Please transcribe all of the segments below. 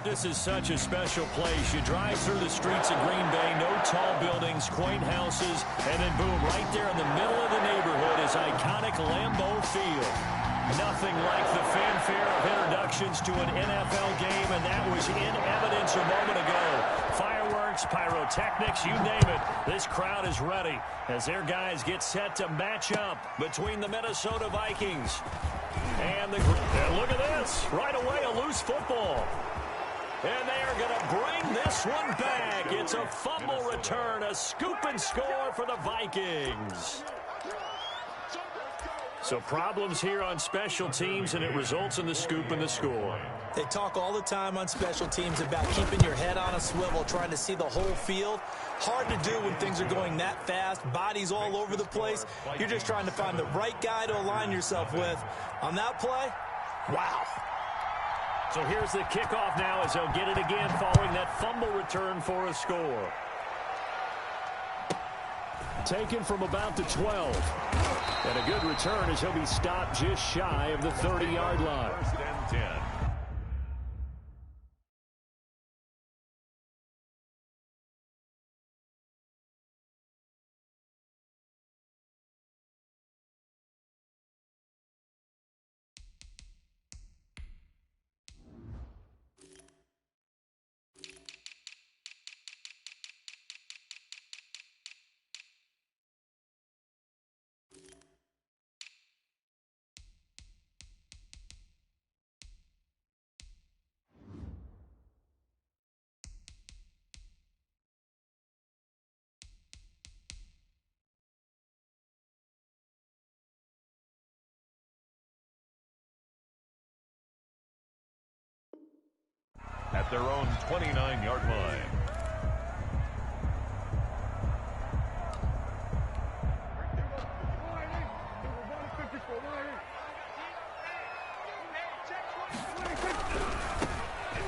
This is such a special place. You drive through the streets of Green Bay, no tall buildings, quaint houses, and then boom, right there in the middle of the neighborhood is iconic Lambeau Field. Nothing like the fanfare of introductions to an NFL game, and that was in evidence a moment ago. Fireworks, pyrotechnics, you name it. This crowd is ready as their guys get set to match up between the Minnesota Vikings and look at this. Right away, a loose football. And they are going to bring this one back. It's a fumble return, a scoop and score for the Vikings. So problems here on special teams, and it results in the scoop and the score. They talk all the time on special teams about keeping your head on a swivel, trying to see the whole field. Hard to do when things are going that fast, bodies all over the place. You're just trying to find the right guy to align yourself with. On that play, wow. So here's the kickoff now as they'll get it again following that fumble return for a score. Taken from about the 12. And a good return as he'll be stopped just shy of the 30-yard line. 1st and 10. At their own 29-yard line.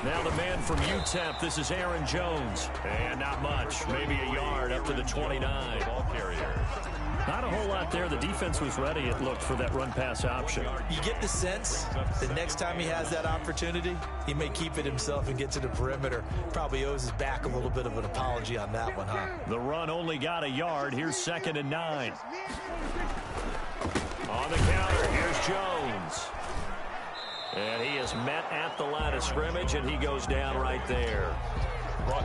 Now the man from UTEP, this is Aaron Jones. And not much, maybe a yard up to the 29. Ball carrier. Not a whole lot there. The defense was ready, it looked, for that run-pass option. You get the sense the next time he has that opportunity, he may keep it himself and get to the perimeter. Probably owes his back a little bit of an apology on that one, huh? The run only got a yard. Here's 2nd and 9. On the counter, here's Jones. And he is met at the line of scrimmage, and he goes down right there.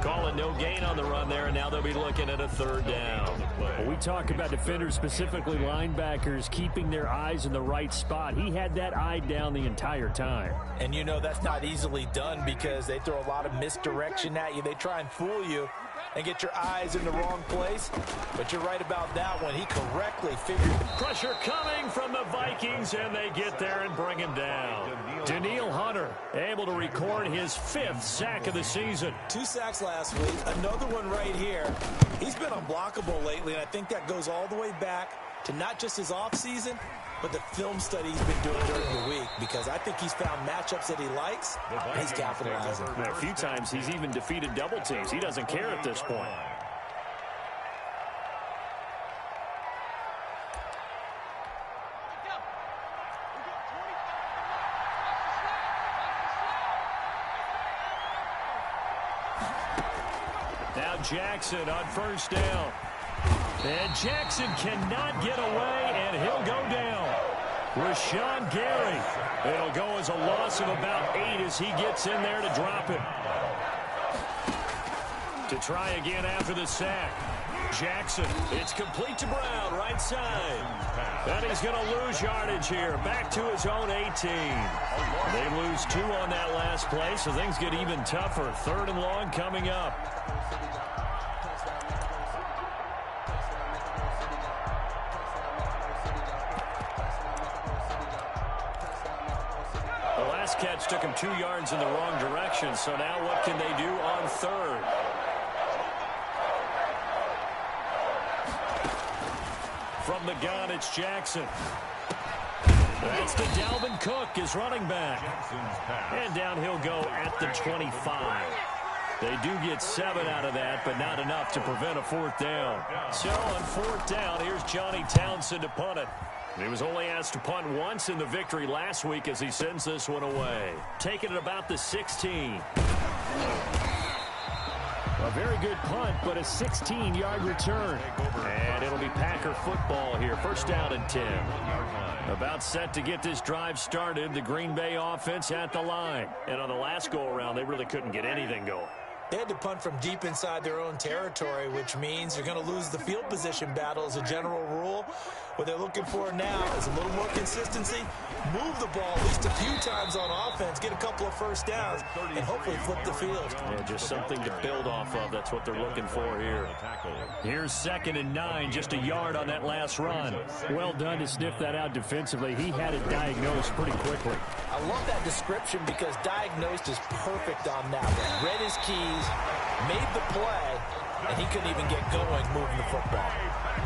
Calling no gain on the run there, and now they'll be looking at a 3rd down. Well, we talk about defenders, specifically linebackers, keeping their eyes in the right spot. He had that eye down the entire time. And you know that's not easily done because they throw a lot of misdirection at you. They try and fool you and get your eyes in the wrong place. But you're right about that one. He correctly figured. Pressure coming from the Vikings, and they get there and bring him down. Daniil Hunter able to record his 5th sack of the season. 2 sacks last week, another one right here. He's been unblockable lately, and I think that goes all the way back to not just his offseason, but the film study he's been doing during the week, because I think he's found matchups that he likes, and he's capitalizing. A few times he's even defeated double teams. He doesn't care at this point. Now Jackson on 1st down. And Jackson cannot get away, and he'll go down. Rashawn Gary. It'll go as a loss of about 8 as he gets in there to drop it. To try again after the sack. Jackson. It's complete to Brown, right side. And he's going to lose yardage here. Back to his own 18. They lose 2 on that last play, so things get even tougher. 3rd and long coming up. Catch took him 2 yards in the wrong direction, so now what can they do on 3rd? From the gun, it's Jackson. That's to Dalvin Cook, his running back. And down he'll go at the 25. They do get 7 out of that, but not enough to prevent a 4th down. So on 4th down, here's Johnny Townsend to punt it. He was only asked to punt once in the victory last week as he sends this one away. Taking it about the 16. A very good punt, but a 16-yard return. And it'll be Packer football here. First down and 10. About set to get this drive started. The Green Bay offense at the line. And on the last go-around, they really couldn't get anything going. They had to punt from deep inside their own territory, which means you're going to lose the field position battle as a general rule. What they're looking for now is a little more consistency, move the ball at least a few times on offense, get a couple of first downs, and hopefully flip the field. Yeah, just something to build off of. That's what they're looking for here. Here's 2nd and 9, just a yard on that last run. Well done to sniff that out defensively. He had it diagnosed pretty quickly. I love that description because diagnosed is perfect on that one. Read his keys, made the play, and he couldn't even get going moving the football.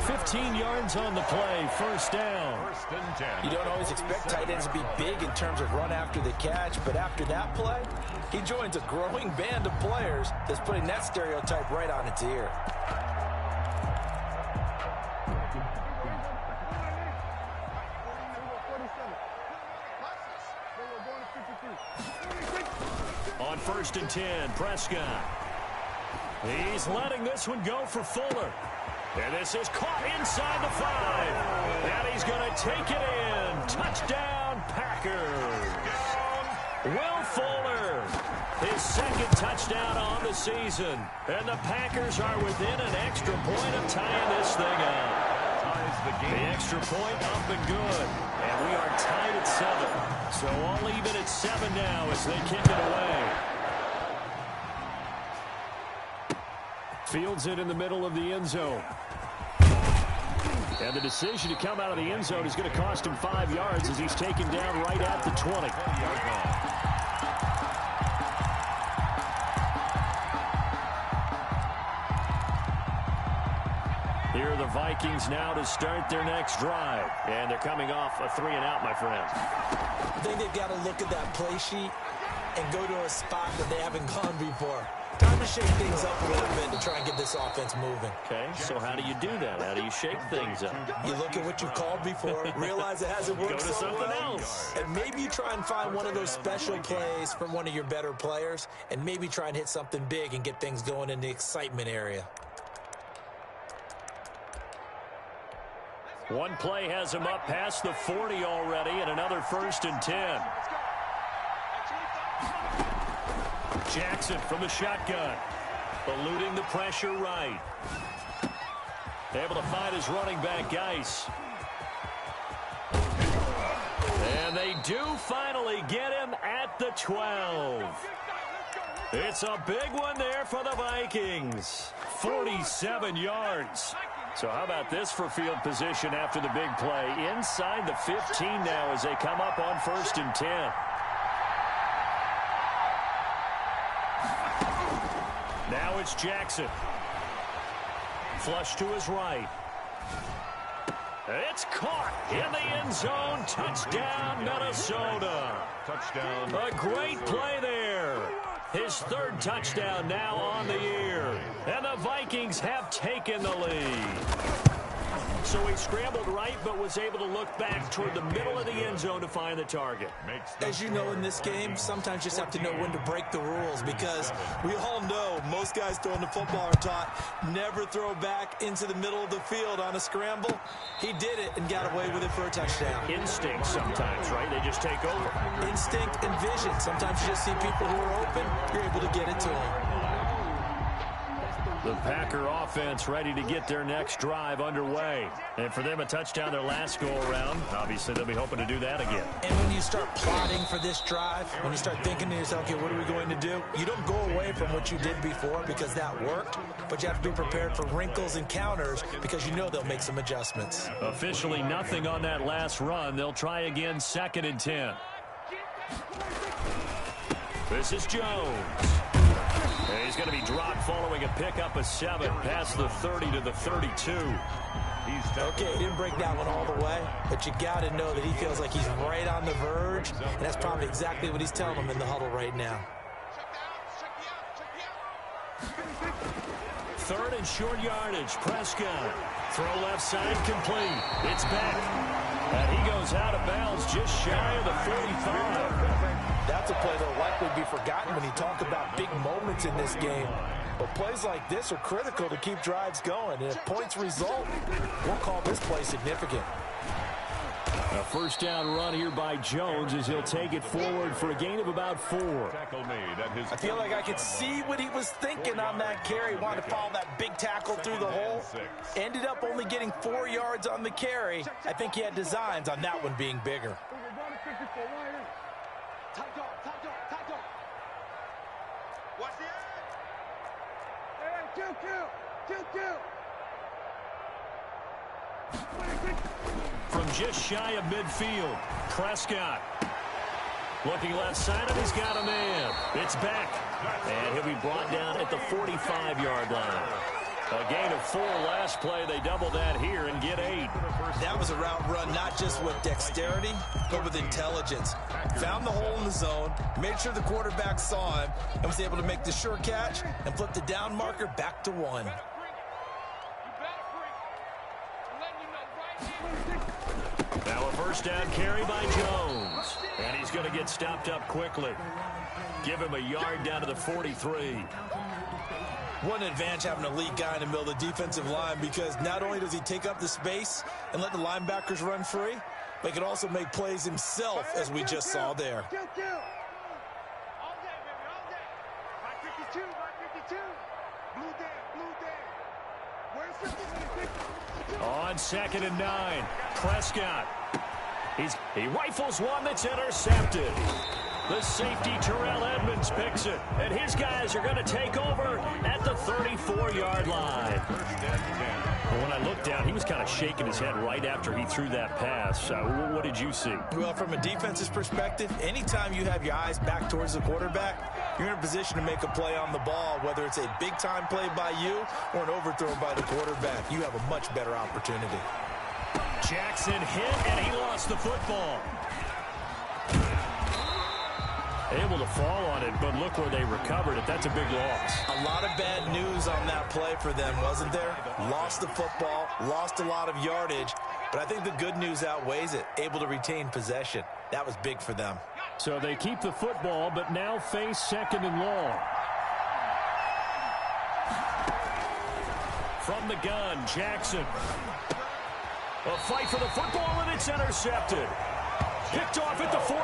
15 yards on the play, first down. You don't always expect tight ends to be big in terms of run after the catch, but after that play, he joins a growing band of players that's putting that stereotype right on its ear. On 1st and 10, Prescott. He's letting this one go for Fuller. And this is caught inside the 5. And he's going to take it in. Touchdown, Packers. Will Fuller, his 2nd touchdown on the season. And the Packers are within an extra point of tying this thing up. The extra point up and good. And we are tied at 7. So all even at 7 now as they kick it away. Fields it in the middle of the end zone. And the decision to come out of the end zone is going to cost him 5 yards as he's taken down right at the 20. Here are the Vikings now to start their next drive. And they're coming off a 3-and-out, my friend. I think they've got to look at that play sheet and go to a spot that they haven't gone before. Time to shake things up a little bit to try and get this offense moving. Okay, so how do you do that? How do you shake things up? You look at what you've called before, realize it hasn't worked Go to so something well, else. and maybe you try and find one of those special plays from one of your better players, and maybe try and hit something big and get things going in the excitement area. One play has him up past the 40 already, and another 1st and 10. Jackson from the shotgun, eluding the pressure right. Able to find his running back, Geis. And they do finally get him at the 12. It's a big one there for the Vikings. 47 yards. So how about this for field position after the big play? Inside the 15 now as they come up on 1st and 10. Now it's Jackson. Flush to his right. It's caught in the end zone. Touchdown, Minnesota. Touchdown. A great play there. His 3rd touchdown now on the year. And the Vikings have taken the lead. So he scrambled right, but was able to look back toward the middle of the end zone to find the target. As you know, in this game, sometimes you just have to know when to break the rules, because we all know most guys throwing the football are taught never throw back into the middle of the field on a scramble. He did it and got away with it for a touchdown. Instinct sometimes, right? They just take over. Instinct and vision. Sometimes you just see people who are open, you're able to get it to them. The Packer offense ready to get their next drive underway. And for them, a touchdown their last go-around. Obviously, they'll be hoping to do that again. And when you start plotting for this drive, when you start thinking to yourself, okay, what are we going to do? You don't go away from what you did before because that worked, but you have to be prepared for wrinkles and counters because you know they'll make some adjustments. Officially nothing on that last run. They'll try again, 2nd and 10. This is Jones. And he's going to be dropped following a pickup of 7 past the 30 to the 32. Okay, he didn't break that one all the way, but you got to know that he feels like he's right on the verge, and that's probably exactly what he's telling them in the huddle right now. 3rd and short yardage. Prescott. Throw left side complete. It's back. And he goes out of bounds just shy of the 45. That's a play that will likely be forgotten when you talk about big moments in this game. But plays like this are critical to keep drives going. And if points result, we'll call this play significant. A first down run here by Jones as he'll take it forward for a gain of about 4. I feel like I could see what he was thinking on that carry. Wanted to follow that big tackle through the hole. Ended up only getting 4 yards on the carry. I think he had designs on that one being bigger. From just shy of midfield, Prescott. Looking left side, and he's got a man. It's back. And he'll be brought down at the 45-yard line. A gain of 4 last play. They double that here and get 8. That was a route run not just with dexterity, but with intelligence. Found the hole in the zone, made sure the quarterback saw him, and was able to make the sure catch and flip the down marker back to 1. Now a first down carry by Jones. And he's going to get stopped up quickly. Give him a yard down to the 43. One advantage having a lead guy in the middle of the defensive line, because not only does he take up the space and let the linebackers run free, but he can also make plays himself, as we just saw there. On 2nd and 9, Prescott. He rifles one that's intercepted. The safety, Terrell Edmonds, picks it. And his guys are going to take over at the 34-yard line. Well, when I looked down, he was kind of shaking his head right after he threw that pass. What did you see? Well, from a defense's perspective, anytime you have your eyes back towards the quarterback, you're in a position to make a play on the ball, whether it's a big-time play by you or an overthrow by the quarterback. You have a much better opportunity. Jackson hit, and he lost the football. Able to fall on it, but look where they recovered it. That's a big loss. A lot of bad news on that play for them, wasn't there? Lost the football, lost a lot of yardage, but I think the good news outweighs it. Able to retain possession. That was big for them. So they keep the football, but now face 2nd and long. From the gun, Jackson. A fight for the football, and it's intercepted. Picked off at the 14.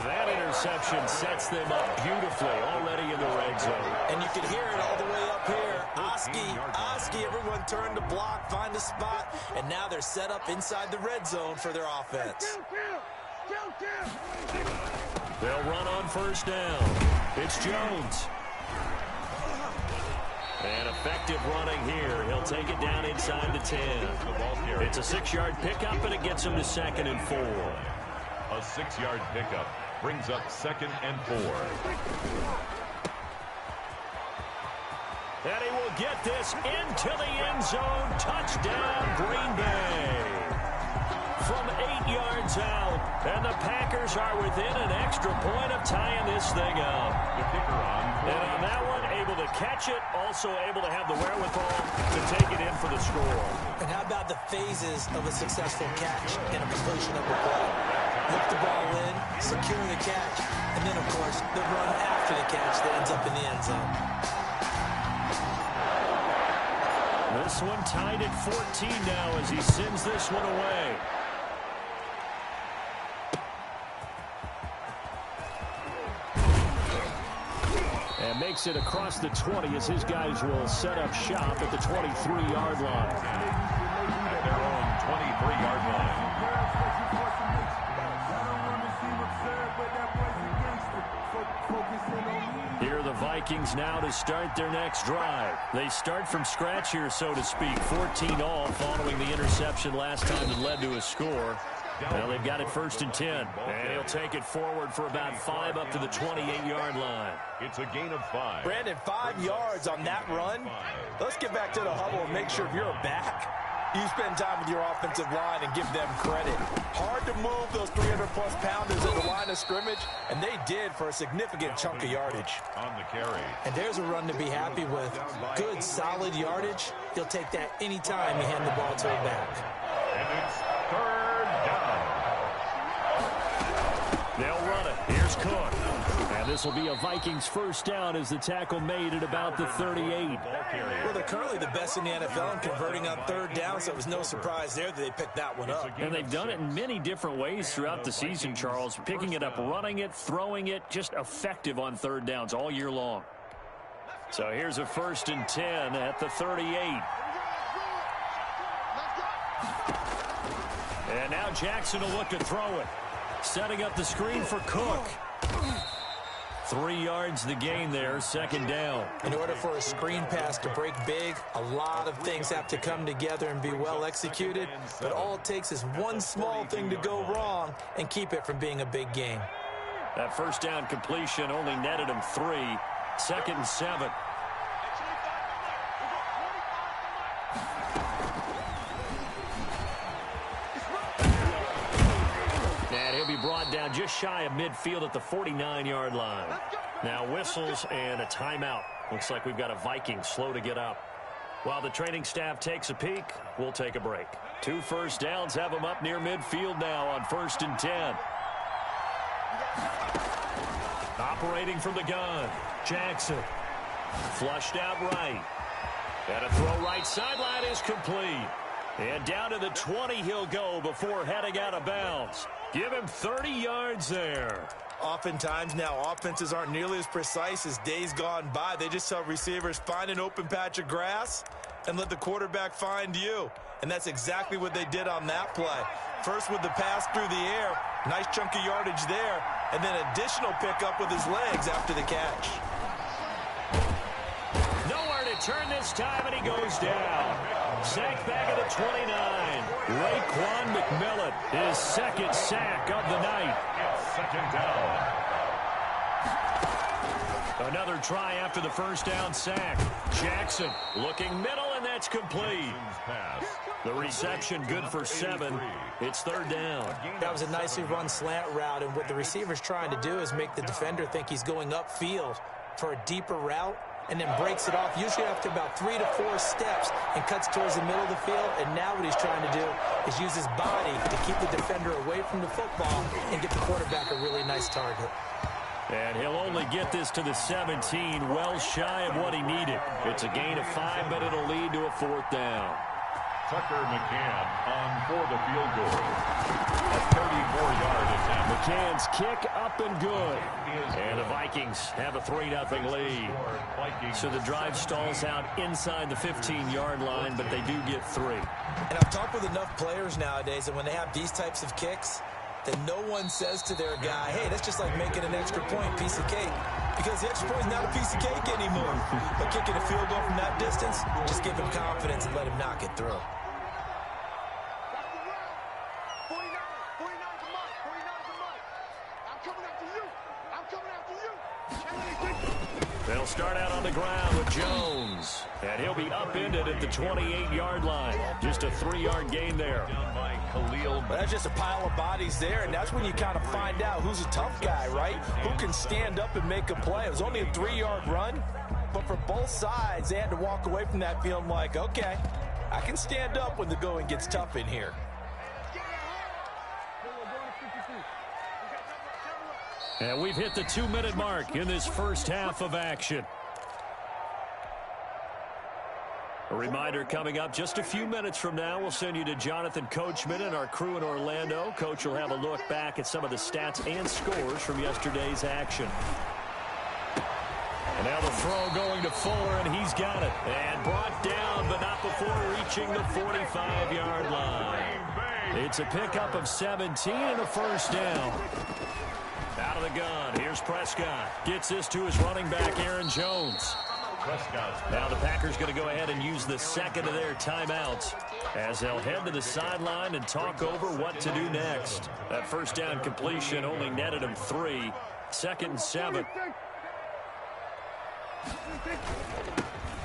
That interception sets them up beautifully already in the red zone. And you can hear it all the way up here. Oski, everyone turned to block, find a spot, and now they're set up inside the red zone for their offense. They'll run on first down. It's Jones. And effective running here. He'll take it down inside the 10. It's a 6-yard pickup, and it gets him to 2nd and 4. A 6-yard pickup brings up 2nd and 4. And he will get this into the end zone. Touchdown, Green Bay. From 8 yards out, and the Packers are within an extra point of tying this thing up. The kicker on. And on that one, able to catch it, also able to have the wherewithal to take it in for the score. And how about the phases of a successful catch and a completion of a play? Lift the ball in, secure the catch, and then, of course, the run after the catch that ends up in the end zone. This one tied at 14 now as he sends this one away. And makes it across the 20 as his guys will set up shop at the 23-yard line. At their own 23-yard line. Here are the Vikings now to start their next drive. They start from scratch here, so to speak. 14-all following the interception last time that led to a score. Well, they've got it 1st and 10. And he'll take it forward for about 5 up to the 28-yard line. It's a gain of 5. Brandon, 5 yards on that run. Let's get back to the huddle and make sure if you're a back, you spend time with your offensive line and give them credit. Hard to move those 300-plus pounders at the line of scrimmage, and they did for a significant chunk of yardage. On the carry. And there's a run to be happy with. Good, solid yardage. He'll take that anytime you hand the ball to him back. And it's 3rd Here's Cook. And this will be a Vikings first down as the tackle made at about the 38. Well, they're currently the best in the NFL in converting on third down, so it was no surprise there that they picked that one up. And they've done it in many different ways throughout the season, Charles. Picking it up, running it, throwing it, just effective on third downs all year long. So here's a 1st and 10 at the 38. And now Jackson will look to throw it. Setting up the screen for Cook. 3 yards the gain there, 2nd down. In order for a screen pass to break big, a lot of things have to come together and be well executed. But all it takes is one small thing to go wrong and keep it from being a big game. That first down completion only netted him 3. 2nd and 7. And he'll be brought down just shy of midfield at the 49-yard line. Now whistles and a timeout. Looks like we've got a Viking slow to get up. While the training staff takes a peek, we'll take a break. 2 first downs have them up near midfield now on 1st and 10. Operating from the gun, Jackson. Flushed out right. And a throw right sideline is complete. And down to the 20 he'll go before heading out of bounds. Give him 30 yards there. Oftentimes now, offenses aren't nearly as precise as days gone by. They just tell receivers, find an open patch of grass and let the quarterback find you. And that's exactly what they did on that play. First with the pass through the air, nice chunk of yardage there, and then additional pickup with his legs after the catch. Nowhere to turn this time, and he goes down. Sacked back at the 29. Raekwon McMillan, his 2nd sack of the night. 2nd down. Another try after the first down sack. Jackson looking middle, and that's complete. The reception good for 7. It's 3rd down. That was a nicely run slant route, and what the receiver's trying to do is make the defender think he's going upfield for a deeper route, and then breaks it off, usually after about 3 to 4 steps, and cuts towards the middle of the field. And now what he's trying to do is use his body to keep the defender away from the football and get the quarterback a really nice target. And he'll only get this to the 17, well shy of what he needed. It's a gain of 5, but it'll lead to a 4th down. Tucker McCann on for the field goal. A 34-yard attempt. McCann's kick up and good. And the Vikings have a 3-0 lead. So the drive stalls out inside the 15-yard line, but they do get 3. And I've talked with enough players nowadays, and when they have these types of kicks, that no one says to their guy, hey, that's just like making an extra point, piece of cake. Because the extra point is not a piece of cake anymore. But kicking a field goal from that distance, just give him confidence and let him knock it through. They'll start out on the ground with Jones. And he'll be upended at the 28-yard line. Just a 3-yard gain there. Well, that's just a pile of bodies there, and that's when you kind of find out who's a tough guy, right? Who can stand up and make a play. It was only a 3-yard run, but for both sides, they had to walk away from that feeling like, okay, I can stand up when the going gets tough in here. And we've hit the 2-minute mark in this first half of action. A reminder coming up just a few minutes from now, we'll send you to Jonathan Coachman and our crew in Orlando. Coach will have a look back at some of the stats and scores from yesterday's action. And now the throw going to Fuller, and he's got it. And brought down, but not before reaching the 45-yard line. It's a pickup of 17 and a first down. Out of the gun, here's Prescott. Gets this to his running back, Aaron Jones. Now the Packers going to go ahead and use the second of their timeouts as they'll head to the sideline and talk over what to do next. That first down completion only netted him 3. 2nd and 7.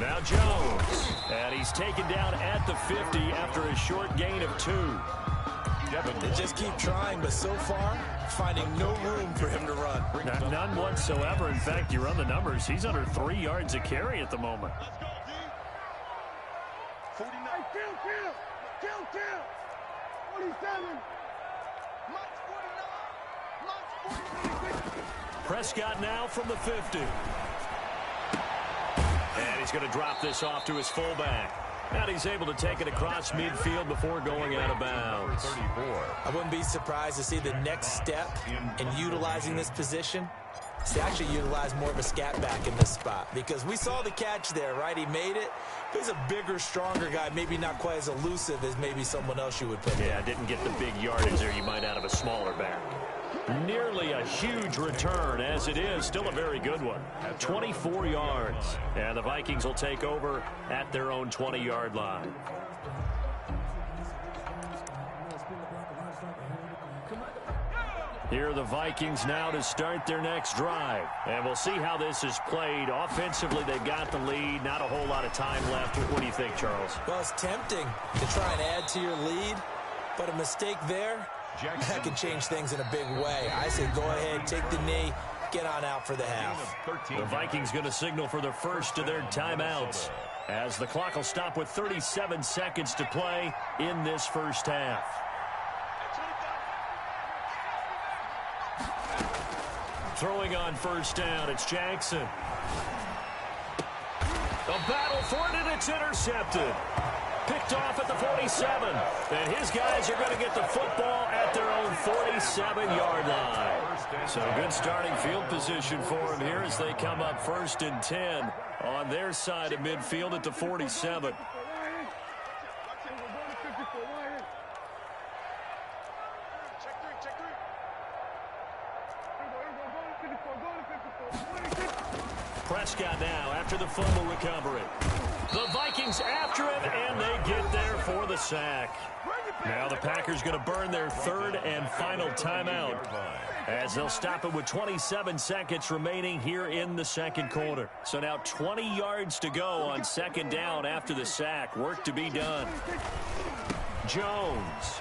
Now Jones. And he's taken down at the 50 after a short gain of 2. They just keep trying, but so far, finding no room for him to run. None whatsoever. In fact, you run the numbers. He's under 3 yards a carry at the moment. 49. Kill. 47. Mike 49. Mike 49. Prescott now from the 50. And he's going to drop this off to his fullback. And he's able to take it across midfield before going out of bounds. 34. I wouldn't be surprised to see the next step in utilizing this position. To actually utilize more of a scat back in this spot, because we saw the catch there, right? He made it. He's a bigger, stronger guy, maybe not quite as elusive as maybe someone else you would put in. Yeah, didn't get the big yardage there you might out of a smaller back. Nearly a huge return, as it is. Still a very good one. 24 yards. And the Vikings will take over at their own 20-yard line. Here are the Vikings now to start their next drive. And we'll see how this is played. Offensively, they've got the lead. Not a whole lot of time left. What do you think, Charles? Well, it's tempting to try and add to your lead, but a mistake there, that can change things in a big way. I say go ahead, take the knee, get on out for the half. The Vikings going to signal for the first of their timeouts, as the clock will stop with 37 seconds to play in this first half. Throwing on first down, it's Jackson. A battle for it, and it's intercepted. Picked off at the 47. And his guys are going to get the football at their own 47-yard line. So good starting field position for him here as they come up 1st and 10 on their side of midfield at the 47. Prescott now after the fumble recovery. The Vikings after him, and they get there for the sack. Now the Packers going to burn their 3rd and final timeout, as they'll stop it with 27 seconds remaining here in the 2nd quarter. So now 20 yards to go on 2nd down after the sack. Work to be done. Jones.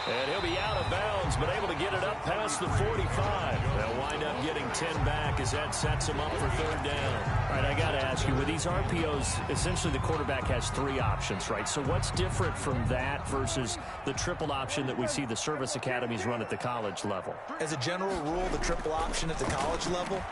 And he'll be out of bounds, but able to get it up past the 45. They'll wind up getting 10 back as that sets him up for 3rd down. All right, I got to ask you, with these RPOs, essentially the quarterback has 3 options, right? So what's different from that versus the triple option that we see the service academies run at the college level? As a general rule, the triple option at the college level,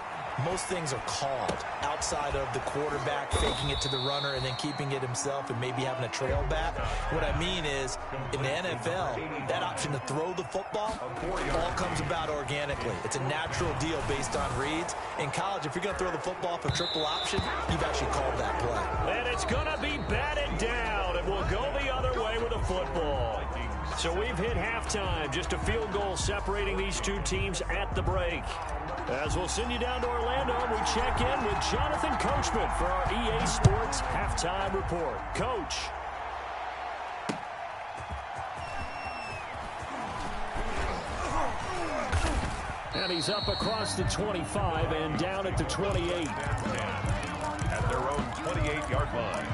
most things are called outside of the quarterback faking it to the runner and then keeping it himself and maybe having a trail back. What I mean is, in the NFL, that option to throw the football all comes about organically. It's a natural deal based on reads. In college, if you're going to throw the football for triple option, you've actually called that play. And it's going to be batted down. It will go the other way with the football. So we've hit halftime. Just a field goal separating these two teams at the break. As we'll send you down to Orlando, we check in with Jonathan Coachman for our EA Sports Halftime Report. Coach. And he's up across the 25 and down at the 28. At their own 28-yard line.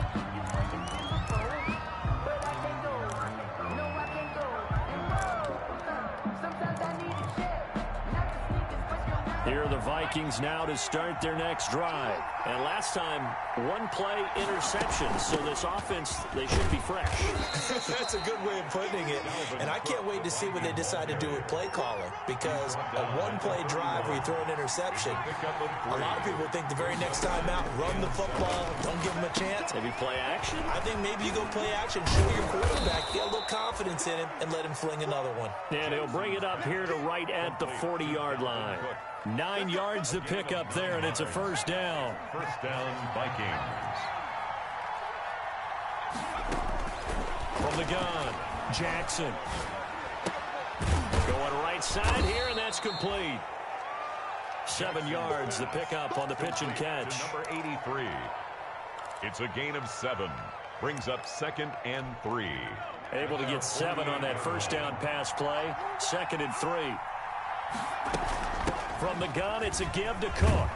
Here are the Vikings now to start their next drive. And last time, 1-play interception. So this offense, they should be fresh. That's a good way of putting it. And I can't wait to see what they decide to do with play calling. Because a 1-play drive where you throw an interception, a lot of people think the very next time out, run the football, don't give them a chance. Maybe play action? I think maybe you go play action, show your quarterback, get a little confidence in him, and let him fling another one. And he'll bring it up here to right at the 40-yard line. 9 yards to pick up there, and it's a 1st down. 1st down, Vikings. From the gun, Jackson. Going right side here, and that's complete. 7 yards to pick up on the pitch and catch. Number 83. It's a gain of 7. Brings up 2nd and 3. Able to get 7 on that 1st down pass play. 2nd and 3. From the gun, it's a give to Cook.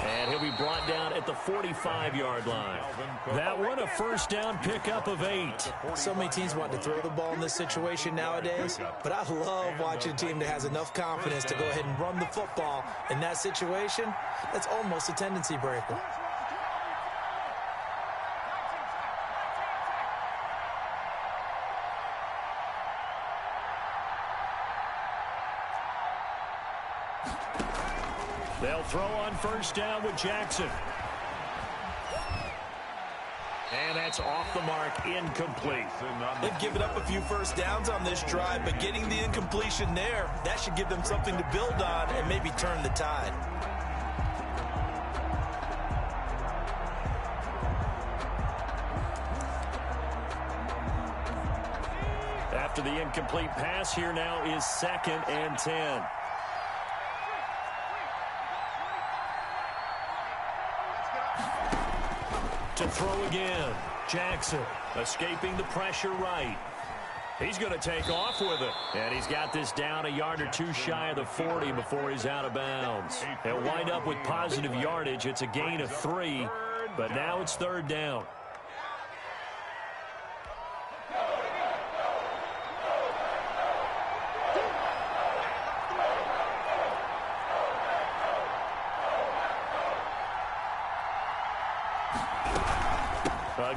And he'll be brought down at the 45-yard line. That one, a 1st down pickup of 8. So many teams want to throw the ball in this situation nowadays, but I love watching a team that has enough confidence to go ahead and run the football. In that situation, that's almost a tendency breaker. They'll throw on first down with Jackson. And that's off the mark, incomplete. They've given up a few first downs on this drive, but getting the incompletion there, that should give them something to build on and maybe turn the tide. After the incomplete pass, here now is 2nd and 10. To throw again. Jackson escaping the pressure right. He's going to take off with it. And he's got this down a yard or two shy of the 40 before he's out of bounds. He'll wind up with positive yardage. It's a gain of 3, but now it's 3rd down.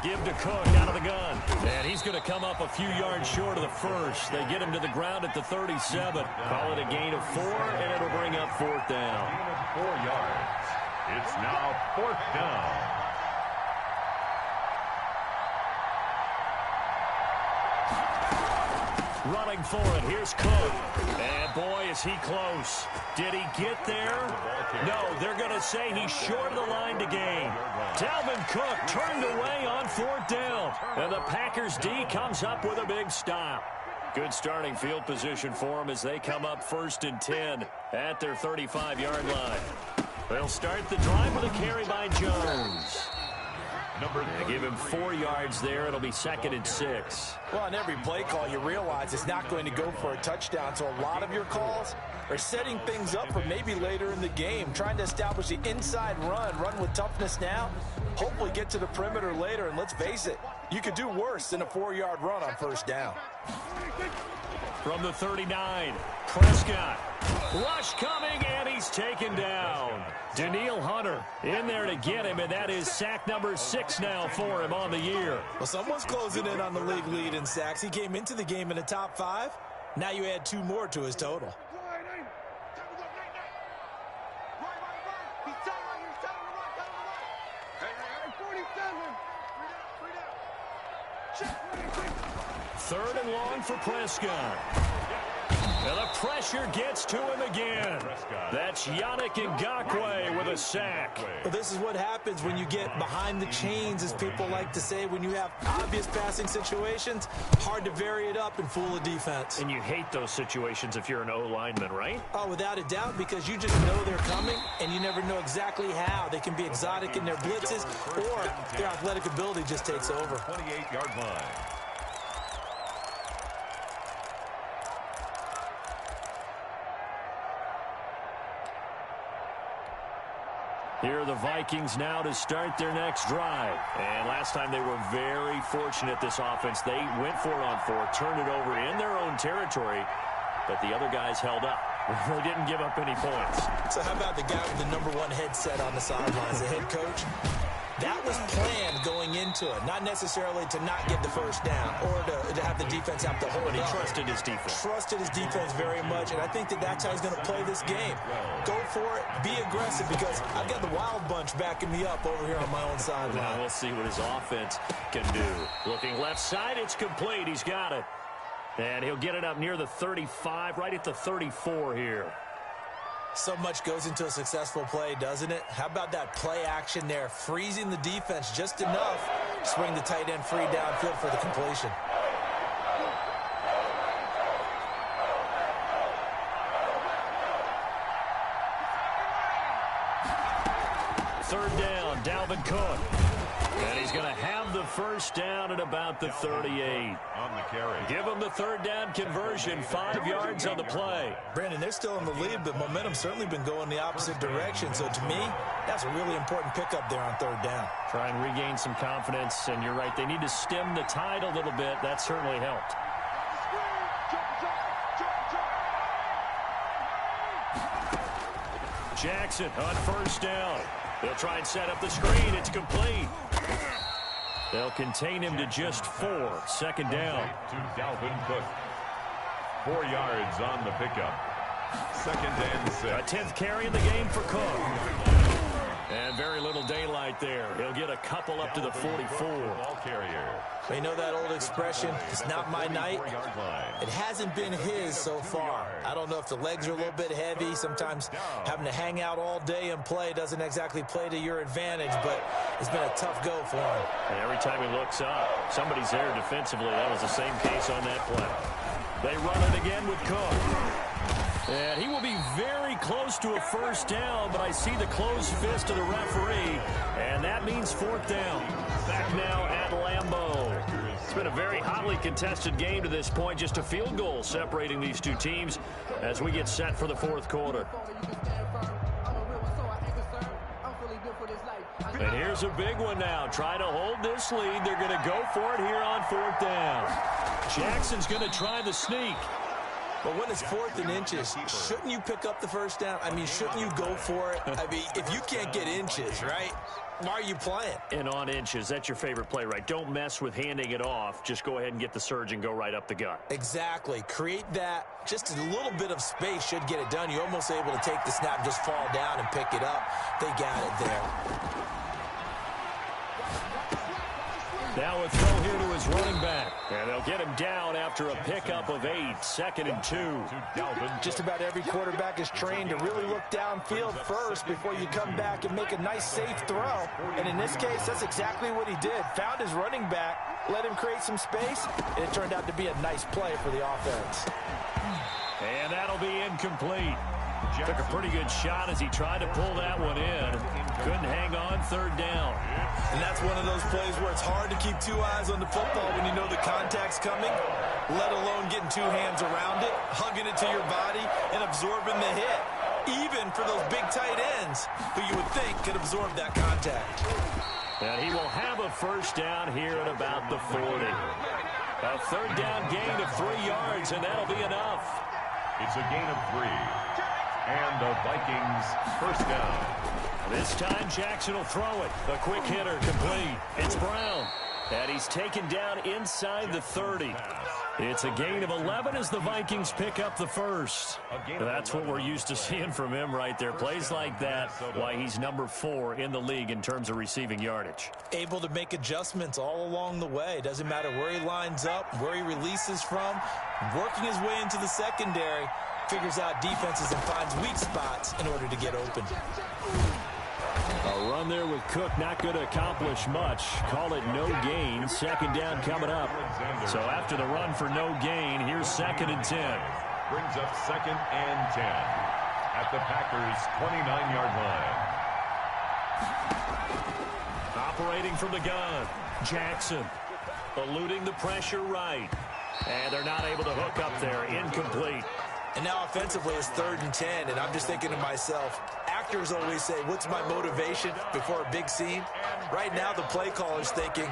Give to Cook out of the gun. And he's going to come up a few yards short of the first. They get him to the ground at the 37. Call it a gain of 4, and it'll bring up 4th down. Gain of 4 yards. It's now 4th down. Running for it. Here's Cook. And boy, is he close. Did he get there? No, they're going to say he's short of the line to gain. Dalvin Cook turned away on 4th down. And the Packers D comes up with a big stop. Good starting field position for them as they come up 1st and 10 at their 35-yard line. They'll start the drive with a carry by Jones. They give him 4 yards there. It'll be 2nd and 6. Well, on every play call, you realize it's not going to go for a touchdown. So a lot of your calls are setting things up for maybe later in the game, trying to establish the inside run with toughness now, hopefully get to the perimeter later. And let's face it, you could do worse than a 4-yard run on 1st down. From the 39, Prescott. Rush coming, and he's taken down. Danielle Hunter in there to get him, and that is sack number 6 now for him on the year. Well, someone's closing in on the league lead in sacks. He came into the game in the top 5. Now you add 2 more to his total. Third and long for Prescott. And the pressure gets to him again. That's Yannick Ngakoue with a sack. Well, this is what happens when you get behind the chains, as people like to say. When you have obvious passing situations, hard to vary it up and fool a defense. And you hate those situations if you're an O-lineman, right? Oh, without a doubt, because you just know they're coming, and you never know exactly how. They can be exotic in their blitzes, or their athletic ability just takes over. 28-yard line. Here are the Vikings now to start their next drive. And last time they were very fortunate, this offense. They went for it on 4, turned it over in their own territory, but the other guys held up. They didn't give up any points. So how about the guy with the number 1 headset on the sidelines, the head coach? That was planned going into it, not necessarily to not get the first down or to have the defense have to hold it. He trusted his defense. Trusted his defense very much, and I think that's how he's going to play this game. Go for it, be aggressive, because I've got the wild bunch backing me up over here on my own sideline. Now we'll see what his offense can do. Looking left side, it's complete. He's got it. And he'll get it up near the 35, right at the 34 here. So much goes into a successful play, doesn't it? How about that play action there, freezing the defense just enough to swing the tight end free downfield for the completion. Third down, Dalvin Cook. And he's going to have the first down at about the 38. On the carry. Give him the third down conversion, 5 yards on the play. Brandon, they're still in the lead, but momentum's certainly been going the opposite direction. So to me, that's a really important pickup there on 3rd down. Try and regain some confidence, and you're right, they need to stem the tide a little bit. That certainly helped. Jackson on first down. They'll try and set up the screen. It's complete. They'll contain him to just 4. 2nd down. To Dalvin Cook. 4 yards on the pickup. Second and 6. A 10th carry in the game for Cook. And very little daylight there. He'll get a couple up to the 44. Ball carrier. You know that old expression, it's not my night? It hasn't been his so far. I don't know if the legs are a little bit heavy. Sometimes having to hang out all day and play doesn't exactly play to your advantage, but it's been a tough go for him. And every time he looks up, somebody's there defensively. That was the same case on that play. They run it again with Cook. And he will be very close to a first down, but I see the closed fist of the referee, and that means fourth down. Back now at Lambeau. It's been a very hotly contested game to this point. Just a field goal separating these two teams as we get set for the fourth quarter. And here's a big one now. Trying to hold this lead. They're going to go for it here on fourth down. Jackson's going to try the sneak. But when it's 4th and inches, shouldn't you pick up the first down? I mean, shouldn't you go for it? I mean, if you can't get inches, right, why are you playing? And on inches, that's your favorite play, right? Don't mess with handing it off. Just go ahead and get the surge and go right up the gut. Exactly. Create that. Just a little bit of space should get it done. You're almost able to take the snap and just fall down and pick it up. They got it there. Now a throw here to his running back. And they'll get him down after a pickup of 8. 2nd and 2. Just about every quarterback is trained to really look downfield first before you come back and make a nice, safe throw. And in this case, that's exactly what he did. Found his running back, let him create some space, and it turned out to be a nice play for the offense. And that'll be incomplete. Took a pretty good shot as he tried to pull that one in. Couldn't hang on, 3rd down. And that's one of those plays where it's hard to keep 2 eyes on the football when you know the contact's coming, let alone getting 2 hands around it, hugging it to your body, and absorbing the hit, even for those big tight ends who you would think could absorb that contact. And he will have a first down here at about the 40. A 3rd down gain of 3 yards, and that'll be enough. It's a gain of 3. And the Vikings first down. This time Jackson will throw it. A quick hitter complete. It's Brown. And he's taken down inside the 30. It's a gain of 11 as the Vikings pick up the first. That's what we're used to seeing from him right there. Plays like that, why he's number 4 in the league in terms of receiving yardage. Able to make adjustments all along the way. Doesn't matter where he lines up, where he releases from. Working his way into the secondary. Figures out defenses and finds weak spots in order to get open. A run there with Cook, not going to accomplish much. Call it no gain. 2nd down coming up. So after the run for no gain, here's 2nd and 10. Brings up 2nd and 10 at the Packers' 29-yard line. Operating from the gun, Jackson. Eluding the pressure right. And they're not able to hook up there. Incomplete. And now offensively it's 3rd and 10, and I'm just thinking to myself, actors always say, what's my motivation before a big scene? Right now the play caller's thinking,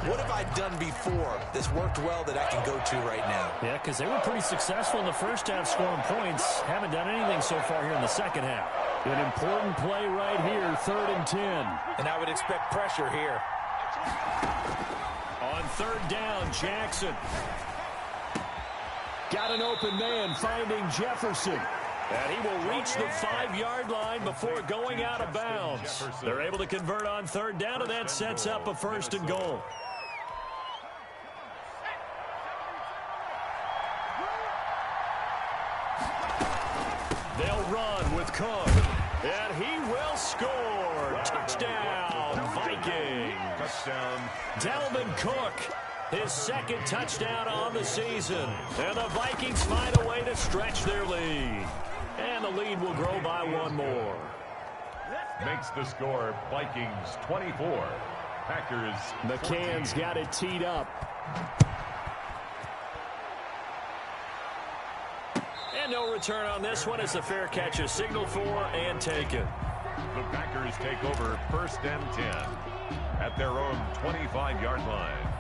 what have I done before that's worked well that I can go to right now? Yeah, because they were pretty successful in the first half scoring points. Haven't done anything so far here in the second half. An important play right here, 3rd and 10. And I would expect pressure here. On 3rd down, Jackson. Got an open man finding Jefferson. And he will reach the 5-yard line before going out of bounds. They're able to convert on 3rd down, and that sets up a 1st and goal. They'll run with Cook. And he will score. Touchdown, Vikings. Touchdown. Dalvin Cook. His 2nd touchdown on the season. And the Vikings find a way to stretch their lead. And the lead will grow by 1 more. Makes the score Vikings 24. Packers. McCann's got it teed up. And no return on this one. It's a fair catch, a signal for and taken. The Packers take over 1st and 10 at their own 25-yard line.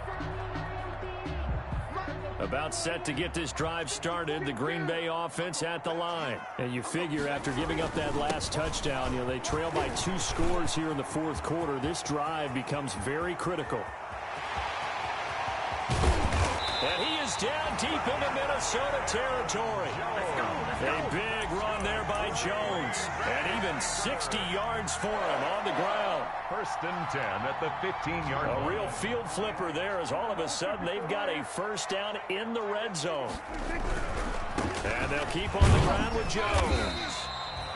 About set to get this drive started, the Green Bay offense at the line. And you figure after giving up that last touchdown, they trail by 2 scores here in the 4th quarter. This drive becomes very critical. And he is down deep into Minnesota territory. A big run Jones. And even 60 yards for him on the ground. 1st and 10 at the 15-yard line. A real field flipper there as all of a sudden they've got a first down in the red zone. And they'll keep on the ground with Jones.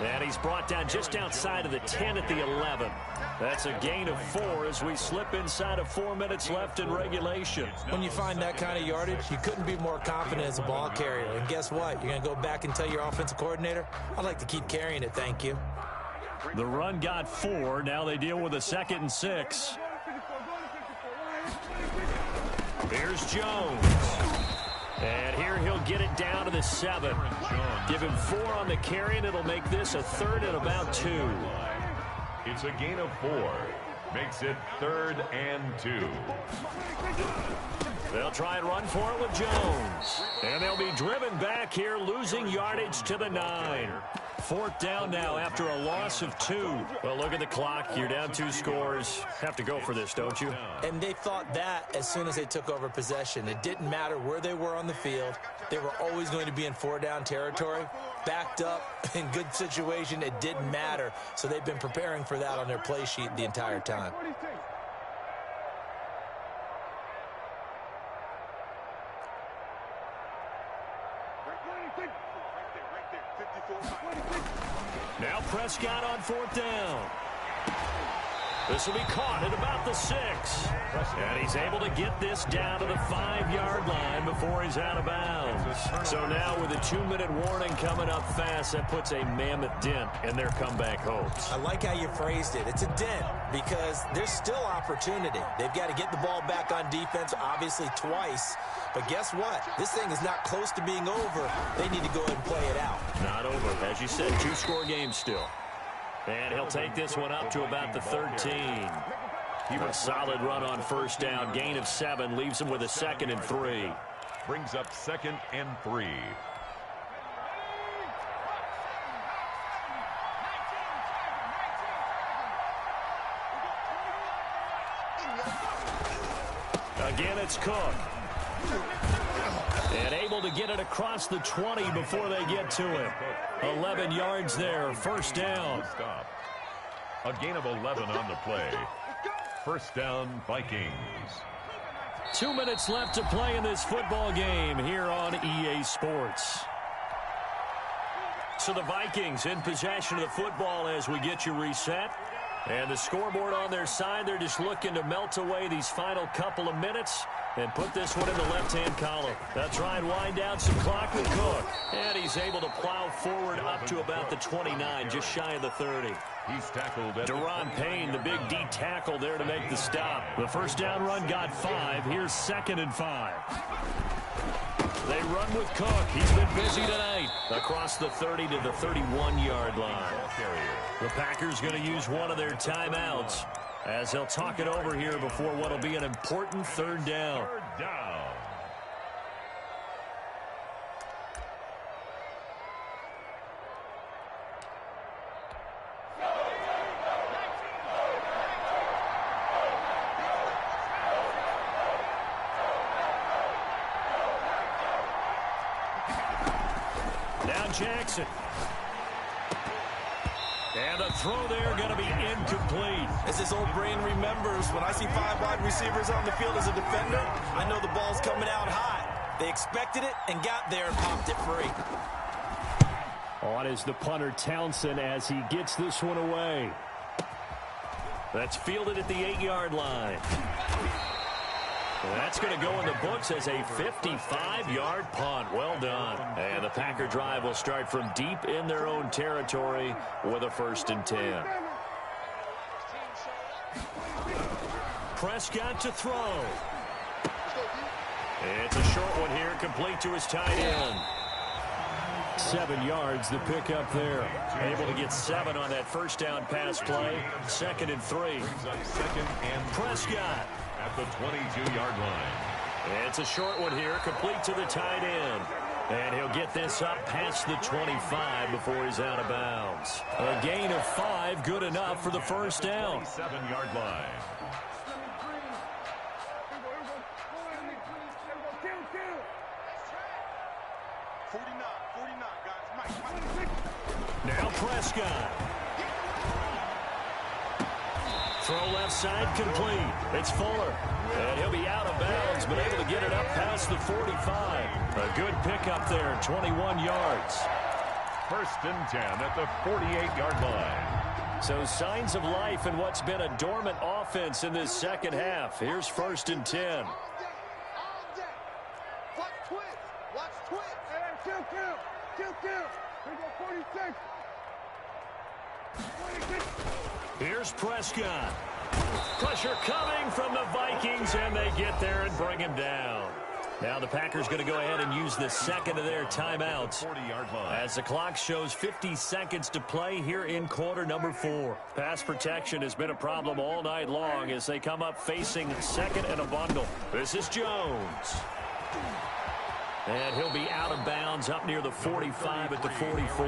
And he's brought down just outside of the 10 at the 11. That's a gain of 4 as we slip inside of 4 minutes left in regulation. When you find that kind of yardage, you couldn't be more confident as a ball carrier. And guess what? You're going to go back and tell your offensive coordinator, I'd like to keep carrying it, thank you. The run got 4. Now they deal with a 2nd and 6. Here's Jones. And here he'll get it down to the 7. Give him 4 on the carry, and it'll make this a 3rd and about 2. It's a gain of 4. Makes it 3rd and 2. They'll try and run for it with Jones. And they'll be driven back here, losing yardage to the 9. 4th down now after a loss of 2. Well, look at the clock. You're down 2 scores. Have to go for this, don't you? And they thought that as soon as they took over possession. It didn't matter where they were on the field. They were always going to be in 4-down territory. Backed up, in good situation, it didn't matter. So they've been preparing for that on their play sheet the entire time. Now Prescott on 4th down. This will be caught at about the 6. And he's able to get this down to the 5-yard line before he's out of bounds. So now with a 2-minute warning coming up fast, that puts a mammoth dent in their comeback hopes. I like how you phrased it. It's a dent because there's still opportunity. They've got to get the ball back on defense, obviously twice. But guess what? This thing is not close to being over. They need to go ahead and play it out. Not over. As you said, 2-score game still. And he'll take this one up to about the 13. A solid run on 1st down. Gain of 7 leaves him with a 2nd and 3. Brings up 2nd and 3. Again, it's Cook. And able to get it across the 20 before they get to him. 11 yards there, 1st down. A gain of 11 on the play. 1st down, Vikings. 2 minutes left to play in this football game here on EA Sports. So the Vikings in possession of the football as we get you reset. And the scoreboard on their side, they're just looking to melt away these final couple of minutes and put this one in the left-hand column. They'll try and wind down some clock with Cook. And he's able to plow forward up to about the 29, just shy of the 30. He's tackled at Deron Payne, the big D tackle there to make the stop. The 1st down run got 5. Here's 2nd and 5. They run with Cook. He's been busy tonight. Across the 30 to the 31-yard line. The Packers going to use one of their timeouts as they'll talk it over here before what will be an important 3rd down. 3rd down. Jackson. And the throw there going to be incomplete. As this old brain remembers, when I see 5 wide receivers on the field as a defender, I know the ball's coming out hot. They expected it and got there and popped it free. On is the punter Townsend as he gets this one away. That's fielded at the 8-yard line. That's going to go in the books as a 55-yard punt. Well done. And the Packer drive will start from deep in their own territory with a 1st and 10. Prescott to throw. It's a short one here, complete to his tight end. 7 yards, the pickup there. Able to get 7 on that 1st down pass play. 2nd and 3. Prescott. At the 22-yard line. It's a short one here, complete to the tight end. And he'll get this up past the 25 before he's out of bounds. A gain of 5, good enough for the 1st down. 7-yard line. Now Prescott. Throw left side complete. It's Fuller. And he'll be out of bounds, but able to get it up past the 45. A good pickup there, 21 yards. 1st and 10 at the 48-yard line. So signs of life in what's been a dormant offense in this second half. Here's 1st and 10. Here's Prescott. Pressure coming from the Vikings, and they get there and bring him down. Now the Packers going to go ahead and use the second of their timeouts as the clock shows 50 seconds to play here in quarter number 4. Pass protection has been a problem all night long as they come up facing second and a bundle. This is Jones. And he'll be out of bounds up near the 45 at the 44.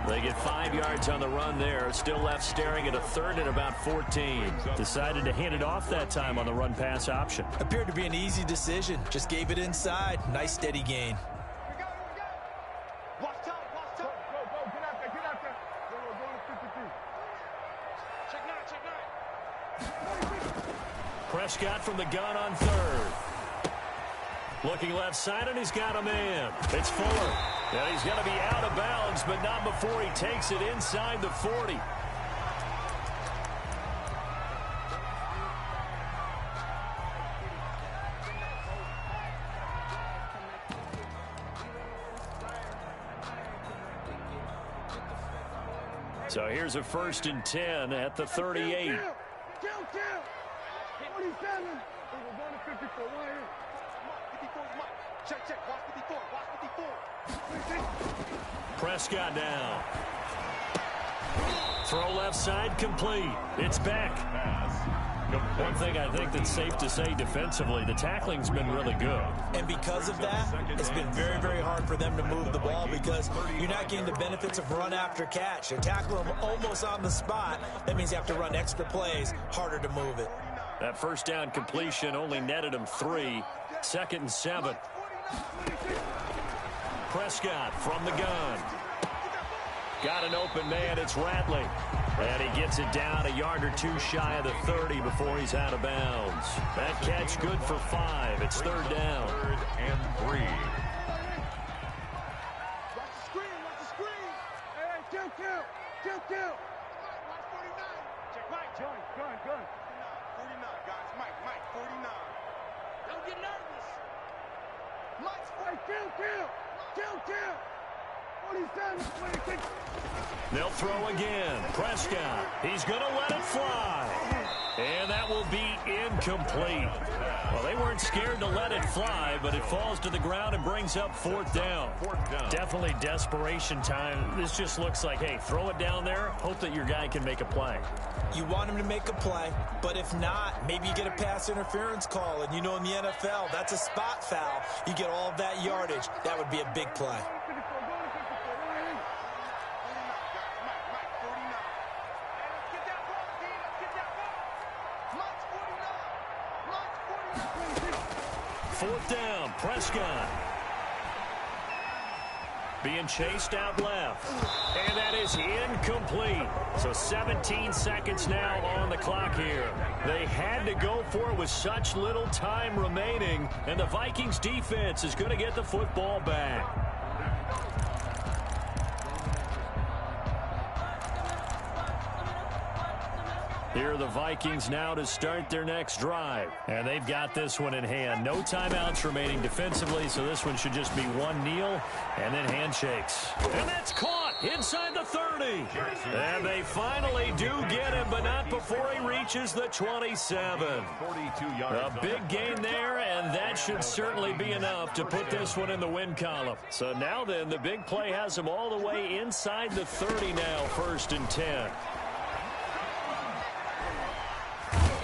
They get 5 yards on the run there. Still left staring at a 3rd and about 14. Decided to hand it off that time on the run-pass option. Appeared to be an easy decision. Just gave it inside. Nice steady gain. Prescott from the gun on 3rd. Looking left side, and he's got a man. It's Fuller. And he's going to be out of bounds, but not before he takes it inside the 40. So here's a 1st and 10 at the 38. 47. We're going to 54. Check. Watch 54. Prescott down. Throw left side complete. It's Beck. One thing I think that's safe to say defensively, the tackling's been really good. And because of that, it's been very, very hard for them to move the ball because you're not getting the benefits of run after catch. You're tackling them almost on the spot. That means you have to run extra plays, harder to move it. That 1st down completion only netted him 3. 2nd and 7. Prescott from the gun. Got an open man. It's Ratley. And he gets it down a yard or 2 shy of the 30 before he's out of bounds. That catch good for 5. It's 3rd down. 3rd and 3. Watch the screen. Hey, kill. Watch 49. Check right. Gun. 49, guys. Mike, 49. Don't get nervous. Mike's right. Kill. 47, 26. They'll throw again. Prescott. He's going to let it fly. And that will be incomplete. Well, they weren't scared to let it fly, but it falls to the ground and brings up 4th down. Definitely desperation time. This just looks like, hey, throw it down there, hope that your guy can make a play. You want him to make a play, but if not, maybe you get a pass interference call. And you know in the NFL, that's a spot foul. You get all of that yardage. That would be a big play. Fourth down, Prescott. Being chased out left. And that is incomplete. So 17 seconds now on the clock here. They had to go for it with such little time remaining. And the Vikings defense is going to get the football back. Here are the Vikings now to start their next drive. And they've got this one in hand. No timeouts remaining defensively, so this one should just be one kneel and then handshakes. And that's caught inside the 30. And they finally do get him, but not before he reaches the 27. A big gain there, and that should certainly be enough to put this one in the win column. So now then, the big play has him all the way inside the 30 now, 1st and 10.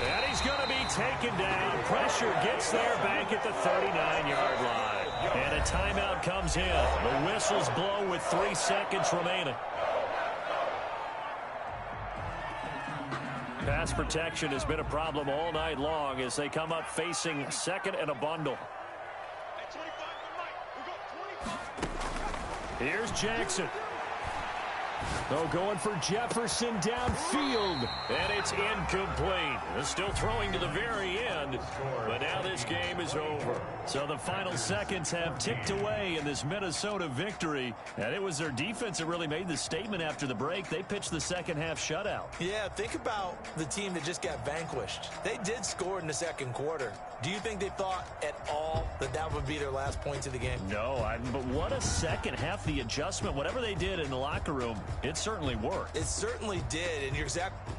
And he's going to be taken down. Pressure gets there back at the 39-yard line. And a timeout comes in. The whistles blow with 3 seconds remaining. Pass protection has been a problem all night long as they come up facing second and a bundle. Here's Jackson. Oh, going for Jefferson downfield. And it's incomplete. Still throwing to the very end. But now this game is over. So the final seconds have ticked away in this Minnesota victory. And it was their defense that really made the statement after the break. They pitched the second half shutout. Yeah, think about the team that just got vanquished. They did score in the second quarter. Do you think they thought at all that that would be their last points of the game? No, but what a second half. The adjustment, whatever they did in the locker room, it certainly worked. It certainly did, and you're exactly